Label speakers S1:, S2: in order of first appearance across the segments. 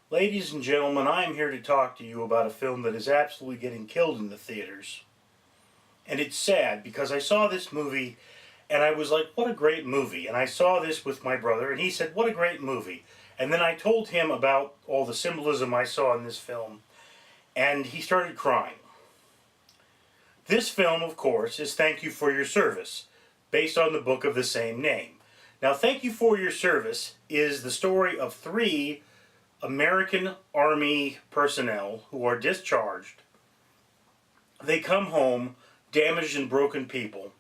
S1: Ladies and gentlemen, I am here to talk to you about a film that is absolutely getting killed in the theaters. And it's sad because I saw this movie and I was like, what a great movie. And I saw this with my brother and he said, what a great movie. And then I told him about all the symbolism I saw in this film and he started crying. This film, of course, is Thank You for Your Service, based on the book of the same name. Now, Thank You for Your Service is the story of three American Army personnel who are discharged. They come home damaged and broken people,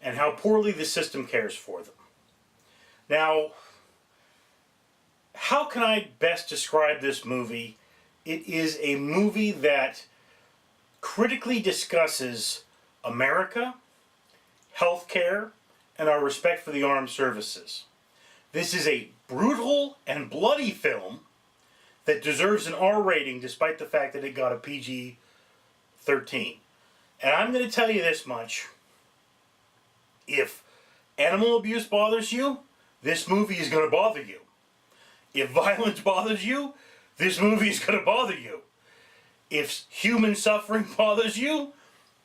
S1: and how poorly the system cares for them. Now, how can I best describe this movie? It is a movie that critically discusses America, healthcare, and our respect for the armed services. This is a brutal and bloody film that deserves an R rating despite the fact that it got a PG-13. And I'm going to tell you this much. If animal abuse bothers you, this movie is going to bother you. If violence bothers you, this movie is going to bother you. If human suffering bothers you,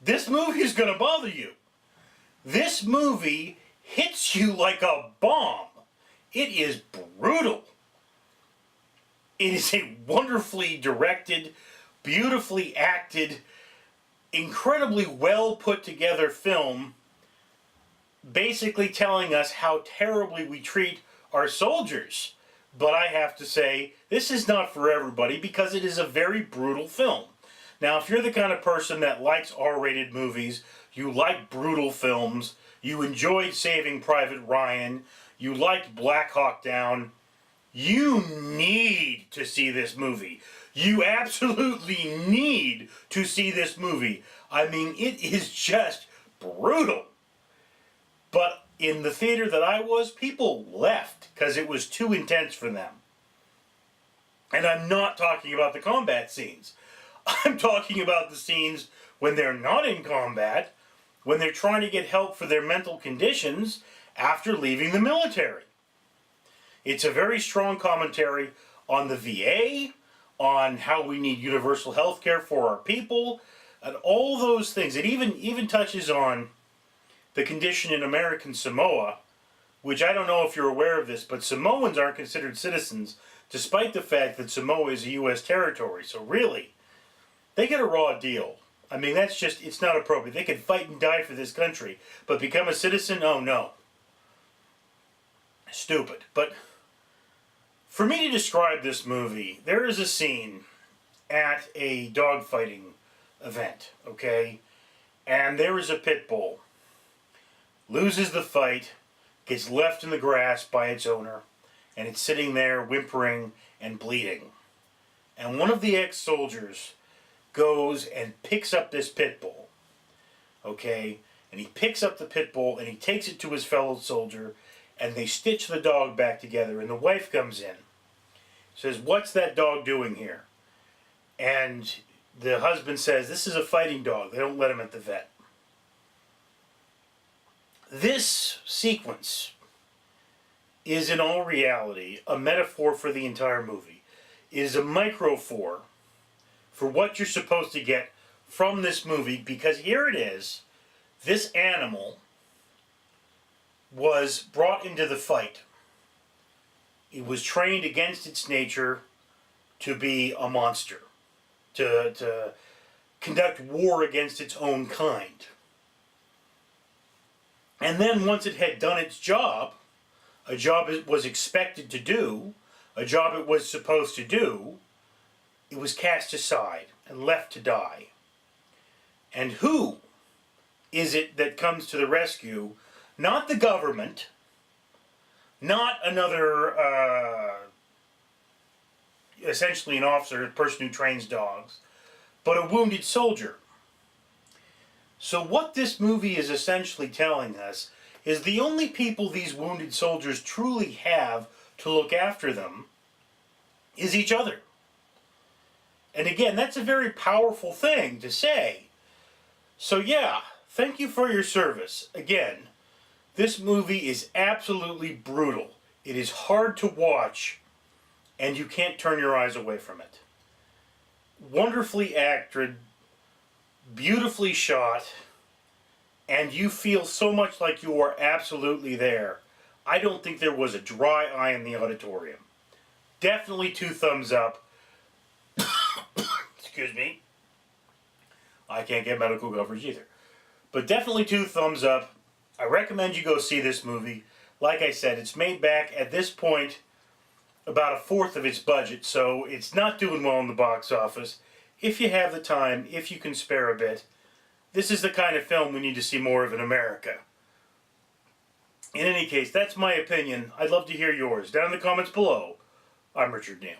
S1: this movie is going to bother you. This movie hits you like a bomb. It is brutal. It is a wonderfully directed, beautifully acted, incredibly well put together film, basically telling us how terribly we treat our soldiers. But I have to say, this is not for everybody because it is a very brutal film. Now, if you're the kind of person that likes R-rated movies, you like brutal films, you enjoyed Saving Private Ryan, you liked Black Hawk Down, you need to see this movie. You absolutely need to see this movie. I mean, it is just brutal. But in the theater that I was, people left because it was too intense for them. And I'm not talking about the combat scenes. I'm talking about the scenes when they're not in combat, when they're trying to get help for their mental conditions after leaving the military. It's a very strong commentary on the VA, on how we need universal health care for our people, and all those things. It even touches on the condition in American Samoa, which I don't know if you're aware of this, but Samoans aren't considered citizens, despite the fact that Samoa is a U.S. territory. So really, they get a raw deal. I mean, that's just, it's not appropriate. They could fight and die for this country, but become a citizen? Oh no. Stupid. But for me to describe this movie, there is a scene at a dogfighting event, okay? And there is a pit bull. Loses the fight, gets left in the grass by its owner, and it's sitting there whimpering and bleeding. And one of the ex-soldiers goes and picks up this pit bull, okay? And he picks up the pit bull and he takes it to his fellow soldier, and they stitch the dog back together, and the wife comes in. Says, what's that dog doing here? And the husband says, this is a fighting dog. They don't let him at the vet. This sequence is in all reality a metaphor for the entire movie. It is a microphor for what you're supposed to get from this movie, because here it is, this animal was brought into the fight. It was trained against its nature to be a monster, to conduct war against its own kind. And then once it had done its job, a job it was expected to do, a job it was supposed to do, it was cast aside and left to die. And who is it that comes to the rescue? Not the government, not another, essentially an officer, a person who trains dogs, but a wounded soldier. So what this movie is essentially telling us is the only people these wounded soldiers truly have to look after them is each other. And again, that's a very powerful thing to say. So yeah, thank you for your service. Again, this movie is absolutely brutal. It is hard to watch, and you can't turn your eyes away from it. Wonderfully acted, beautifully shot, and you feel so much like you are absolutely there. I don't think there was a dry eye in the auditorium. Definitely 2 thumbs up. Excuse me. I can't get medical coverage either. But definitely 2 thumbs up. I recommend you go see this movie. Like I said, it's made back at this point about 1/4 of its budget, so it's not doing well in the box office. If you have the time, if you can spare a bit, this is the kind of film we need to see more of in America. In any case, that's my opinion. I'd love to hear yours. Down in the comments below. I'm Richard Neal.